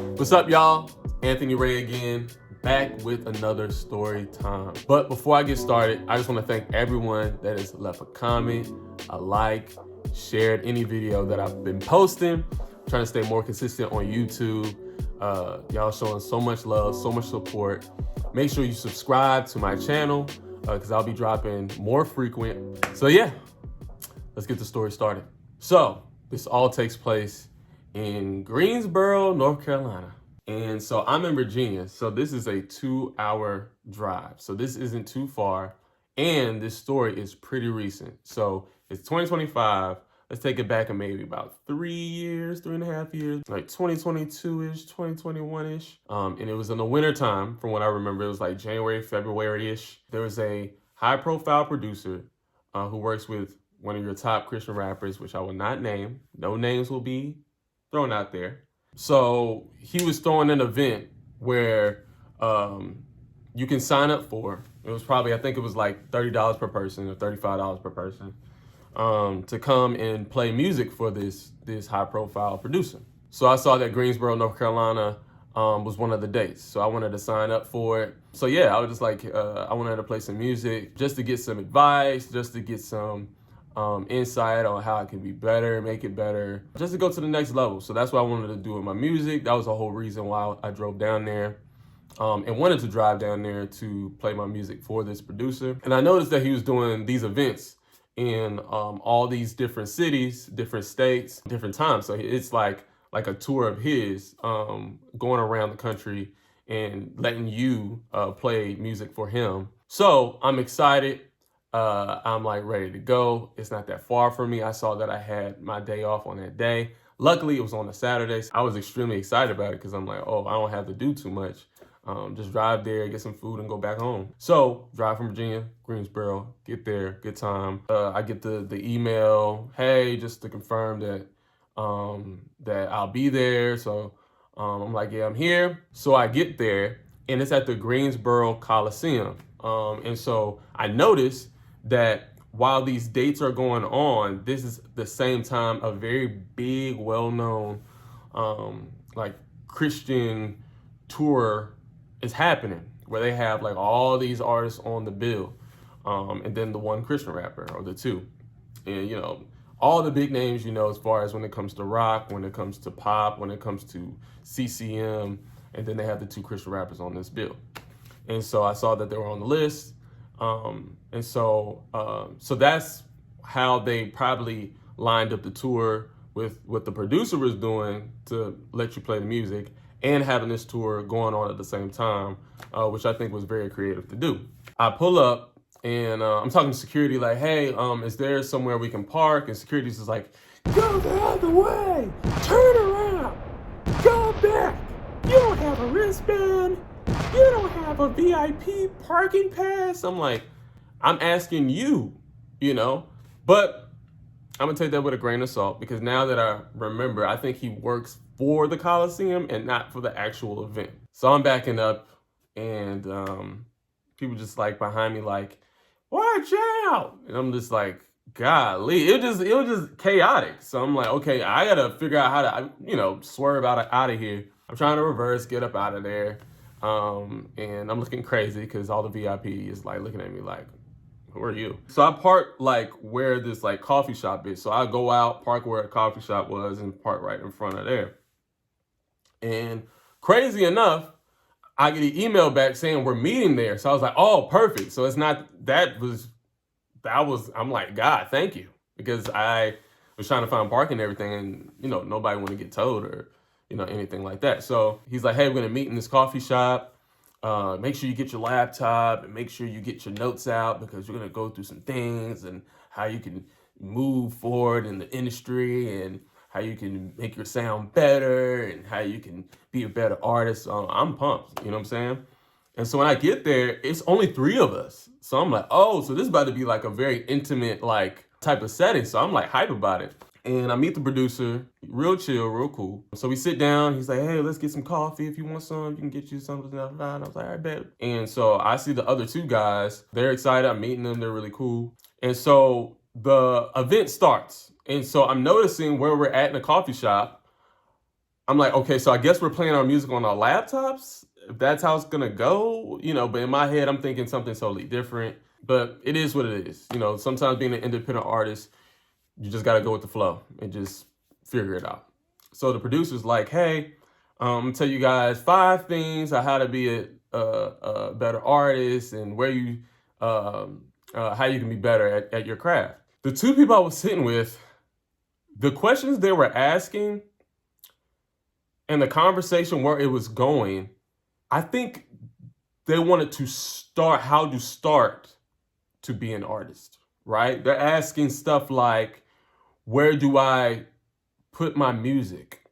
What's up, y'all? Anthony Ray again, back with another story time. But before I get started, I just want to thank everyone that has left a comment, a like, shared any video that I've been posting. I'm trying to stay more consistent on YouTube. Y'all showing so much love, so much support. Make sure you subscribe to my channel because I'll be dropping more frequent. So yeah, let's get the story started. So this all takes place in Greensboro, North Carolina. And so I'm in Virginia. So this is a 2-hour drive. So this isn't too far. And this story is pretty recent. So it's 2025. Let's take it back in maybe about 3 years, 3.5 years, like 2022-ish, 2021-ish. And it was in the wintertime, from what I remember. It was like January, February-ish. There was a high-profile producer who works with one of your top Christian rappers, which I will not name. No names will be thrown out there. So he was throwing an event where you can sign up for. It was probably, I think it was like $30 per person or $35 per person to come and play music for this high profile producer. So I saw that Greensboro, North Carolina was one of the dates. So I wanted to sign up for it. So yeah, I was just like, I wanted to play some music just to get some advice, just to get some insight on how it can be better, make it better, just to go to the next level. So that's what I wanted to do with my music. That was the whole reason why I drove down there and wanted to drive down there to play my music for this producer. And I noticed that he was doing these events in all these different cities, different states, different times. So it's like a tour of his going around the country and letting you play music for him. So I'm excited. I'm like ready to go. It's not that far from me. I saw that I had my day off on that day. Luckily, it was on a Saturday. So I was extremely excited about it because I'm like, oh, I don't have to do too much. Just drive there, get some food, and go back home. So drive from Virginia, Greensboro, get there, good time. I get the email, hey, just to confirm that that I'll be there. So I'm like, yeah, I'm here. So I get there, and it's at the Greensboro Coliseum. And so I noticed that while these dates are going on, this is the same time a very big, well-known like Christian tour is happening, where they have like all these artists on the bill, and then the one Christian rapper or the two, and you know, all the big names, you know, as far as when it comes to rock, when it comes to pop, when it comes to CCM, and then they have the two Christian rappers on this bill. And so I saw that they were on the list. And so that's how they probably lined up the tour with what the producer was doing to let you play the music and having this tour going on at the same time, which I think was very creative to do. I pull up and I'm talking to security like, hey, is there somewhere we can park? And security's just like, go the other way, turn around, go back. You don't have a wristband. You don't have a VIP parking pass. I'm like, I'm asking you, you know, but I'm gonna take that with a grain of salt because now that I remember, I think he works for the Coliseum and not for the actual event. So I'm backing up and people just like behind me like, watch out. And I'm just like, golly, it was just chaotic. So I'm like, okay, I gotta figure out how to, you know, swerve out of here. I'm trying to reverse, get up out of there. And I'm looking crazy because all the VIP is like looking at me like, who are you? So I park like where this like coffee shop is. So I go out, park where a coffee shop was and park right in front of there. And crazy enough, I get an email back saying we're meeting there. So I was like, oh, perfect. So it's not, I'm like, God, thank you. Because I was trying to find parking and everything and, you know, nobody want to get towed or, you know, anything like that. So he's like, hey, we're going to meet in this coffee shop. Make sure you get your laptop and make sure you get your notes out because you're going to go through some things and how you can move forward in the industry and how you can make your sound better and how you can be a better artist. I'm pumped, you know what I'm saying? And so when I get there, it's only 3 of us. So I'm like, oh, so this is about to be like a very intimate, like type of setting. So I'm like hype about it. And I meet the producer, real chill, real cool. So we sit down. He's like, hey, let's get some coffee. If you want some, you can get you something. And I was like, I bet. And so I see the other 2 guys. They're excited. I'm meeting them. They're really cool. And so the event starts. And so I'm noticing where we're at in the coffee shop. I'm like, okay, so I guess we're playing our music on our laptops. If that's how it's gonna go, but in my head, I'm thinking something totally different. But it is what it is. Sometimes being an independent artist, you just gotta go with the flow and just figure it out. So the producer's like, hey, I'm gonna tell you guys 5 things on how to be a better artist and where you, how you can be better at your craft. The 2 people I was sitting with, the questions they were asking and the conversation where it was going, I think they wanted to start how to start to be an artist, right? They're asking stuff like, where do I put my music?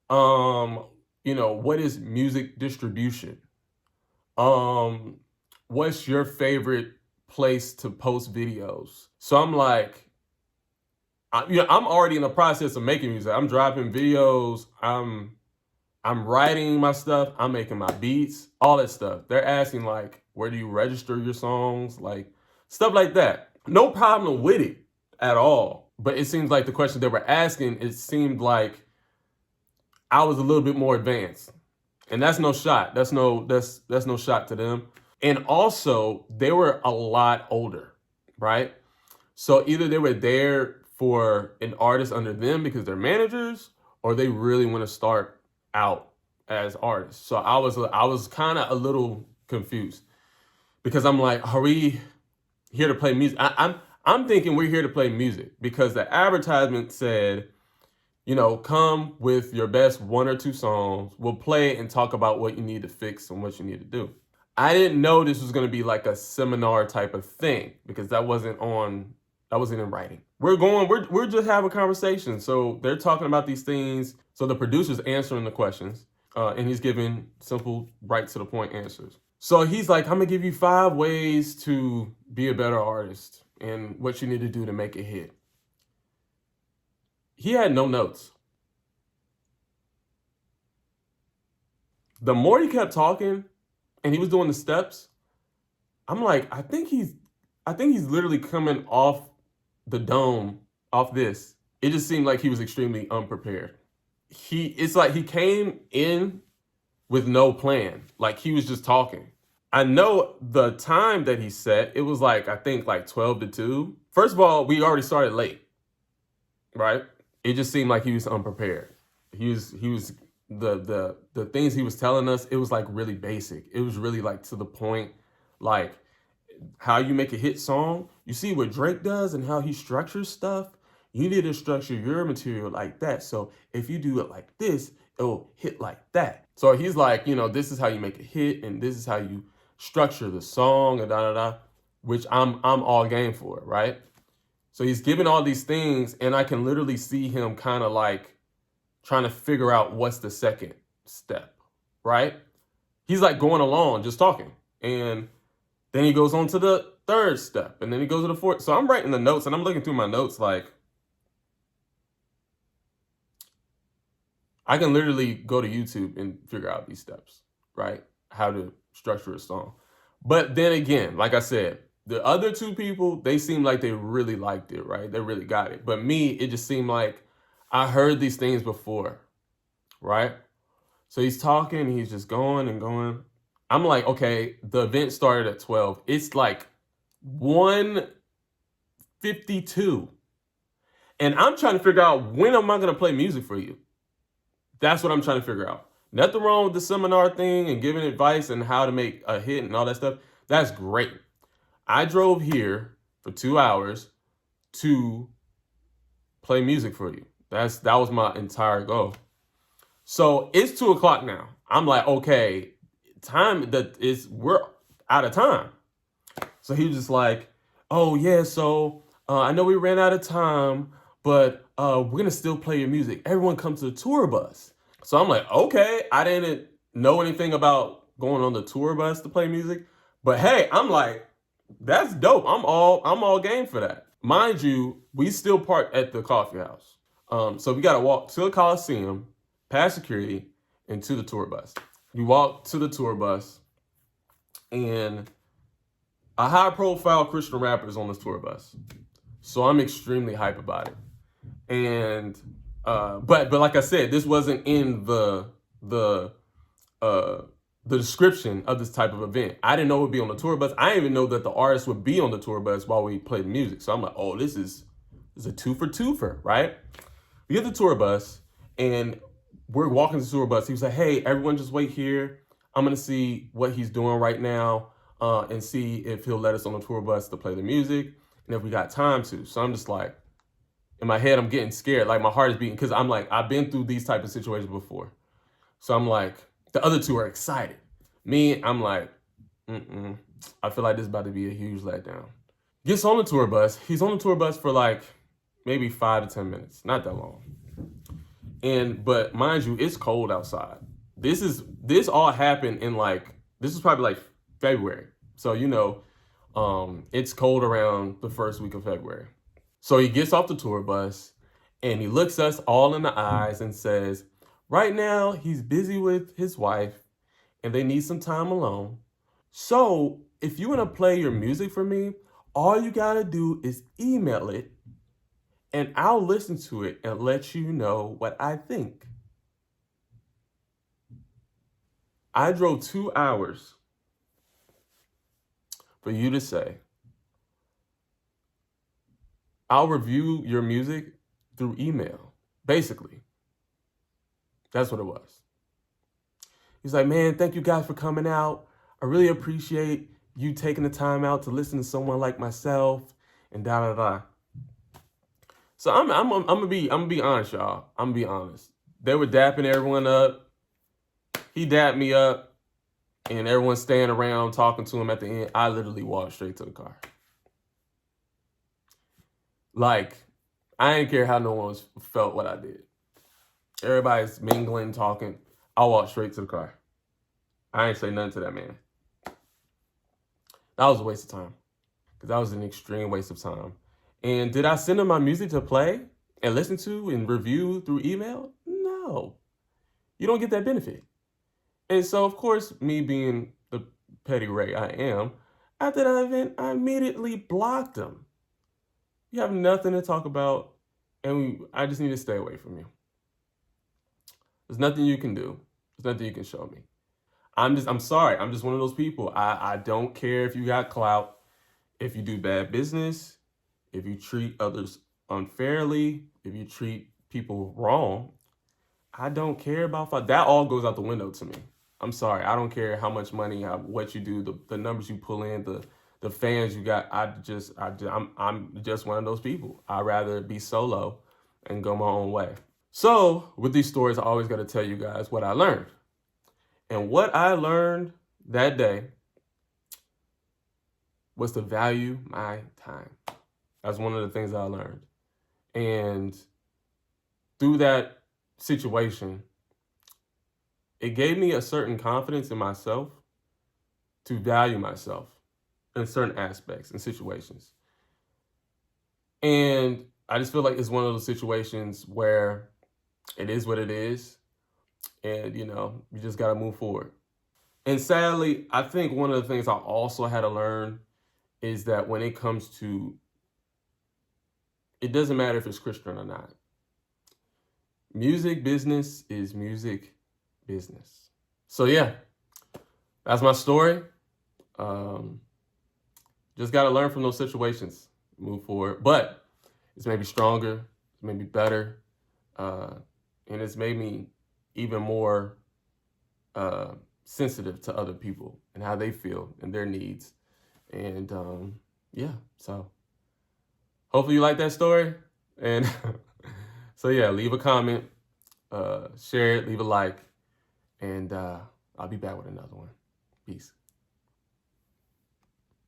What is music distribution? What's your favorite place to post videos? So I'm like, I'm already in the process of making music. I'm dropping videos. I'm writing my stuff. I'm making my beats, all that stuff. They're asking like, where do you register your songs? Like stuff like that. No problem with it at all. But it seems like the question they were asking, it seemed like I was a little bit more advanced. And that's no shot. That's no shot to them. And also, they were a lot older, right? So either they were there for an artist under them because they're managers, or they really want to start out as artists. So I was kind of a little confused because I'm like, are we here to play music? I'm thinking we're here to play music because the advertisement said, come with your best 1 or 2 songs. We'll play and talk about what you need to fix and what you need to do. I didn't know this was going to be like a seminar type of thing because that wasn't in writing. We're just having a conversation. So they're talking about these things. So the producer's answering the questions, and he's giving simple, right to the point answers. So he's like, I'm gonna give you 5 ways to be a better artist and what you need to do to make it hit. He had no notes. The more he kept talking and he was doing the steps, I'm like, I think he's literally coming off the dome, off this. It just seemed like he was extremely unprepared. It's like he came in with no plan. Like he was just talking. I know the time that he set, it was like, I think like 12 to 2. First of all, we already started late, right? It just seemed like he was unprepared. He was the things he was telling us, it was like really basic. It was really like to the point, like how you make a hit song. You see what Drake does and how he structures stuff? You need to structure your material like that. So if you do it like this, it'll hit like that. So he's like, this is how you make a hit and this is how you structure the song and da, which I'm all game for, right? So he's giving all these things and I can literally see him kind of like trying to figure out what's the second step, right? He's like going along, just talking. And then he goes on to the 3rd step and then he goes to the 4th. So I'm writing the notes and I'm looking through my notes like, I can literally go to YouTube and figure out these steps, right? How to structure a song. But then again, like I said, the other 2 people, they seemed like they really liked it, right? They really got it. But me, it just seemed like I heard these things before, right? So he's talking, he's just going and going. I'm like, okay, the event started at 12. It's like 1:52. And I'm trying to figure out, when am I going to play music for you? That's what I'm trying to figure out. Nothing wrong with the seminar thing and giving advice and how to make a hit and all that stuff. That's great. I drove here for 2 hours to play music for you. That was my entire goal. So it's 2 o'clock now. I'm like, okay, we're out of time. So he was just like, oh yeah, so I know we ran out of time, but we're gonna still play your music. Everyone come to the tour bus. So I'm like, okay, I didn't know anything about going on the tour bus to play music, but hey, I'm like, that's dope. I'm all game for that. Mind you, we still parked at the coffee house. So we gotta walk to the Coliseum, past security, and to the tour bus. We walk to the tour bus, and a high-profile Christian rapper is on this tour bus. So I'm extremely hype about it. And But like I said, this wasn't in the uh, the description of this type of event. I didn't know it would be on the tour bus. I didn't even know that the artist would be on the tour bus while we played music. So I'm like, oh, this is a two for twofer, right? We get the tour bus and we're walking the tour bus. He was like, hey, everyone just wait here. I'm gonna see what he's doing right now and see if he'll let us on the tour bus to play the music and if we got time to. So I'm just like, in my head, I'm getting scared. Like my heart is beating because I'm like, I've been through these type of situations before. So I'm like, the other two are excited. Me, I'm like, I feel like this is about to be a huge letdown. Gets on the tour bus. He's on the tour bus for like maybe 5 to 10 minutes, not that long. But mind you, it's cold outside. This all happened in like this is probably like February. So it's cold around the first week of February. So he gets off the tour bus and he looks us all in the eyes and says, right now he's busy with his wife and they need some time alone. So if you want to play your music for me, all you got to do is email it and I'll listen to it and let you know what I think. I drove 2 hours for you to say, I'll review your music through email. Basically, that's what it was. He's like, man, thank you guys for coming out. I really appreciate you taking the time out to listen to someone like myself and da da da. So I'm gonna be honest, y'all. I'm gonna be honest. They were dapping everyone up. He dapped me up, and everyone's staying around talking to him at the end. I literally walked straight to the car. Like, I didn't care how no one felt what I did. Everybody's mingling, talking. I walked straight to the car. I ain't say nothing to that man. That was a waste of time. Because that was an extreme waste of time. And did I send him my music to play and listen to and review through email? No. You don't get that benefit. And so, of course, me being the petty Ray I am, after that event, I immediately blocked him. You have nothing to talk about, and I just need to stay away from you. There's nothing you can do. There's nothing you can show me. I'm sorry. I'm just one of those people. I don't care if you got clout, if you do bad business, if you treat others unfairly, if you treat people wrong. I don't care about that. All goes out the window to me. I'm sorry. I don't care how much money, what you do, the numbers you pull in, the fans you got. I'm just one of those people. I'd rather be solo and go my own way. So with these stories, I always got to tell you guys what I learned. And what I learned that day was to value my time. That's one of the things I learned. And through that situation, it gave me a certain confidence in myself to value myself in certain aspects and situations. And I just feel like it's one of those situations where it is what it is. And, you just got to move forward. And sadly, I think one of the things I also had to learn is that when it comes to, it doesn't matter if it's Christian or not. Music business is music business. So yeah, that's my story. Just got to learn from those situations, move forward. But it's made me stronger, it's made me better, and it's made me even more sensitive to other people and how they feel and their needs. And yeah, so hopefully you like that story. And so yeah, leave a comment, share it, leave a like, and I'll be back with another one. Peace.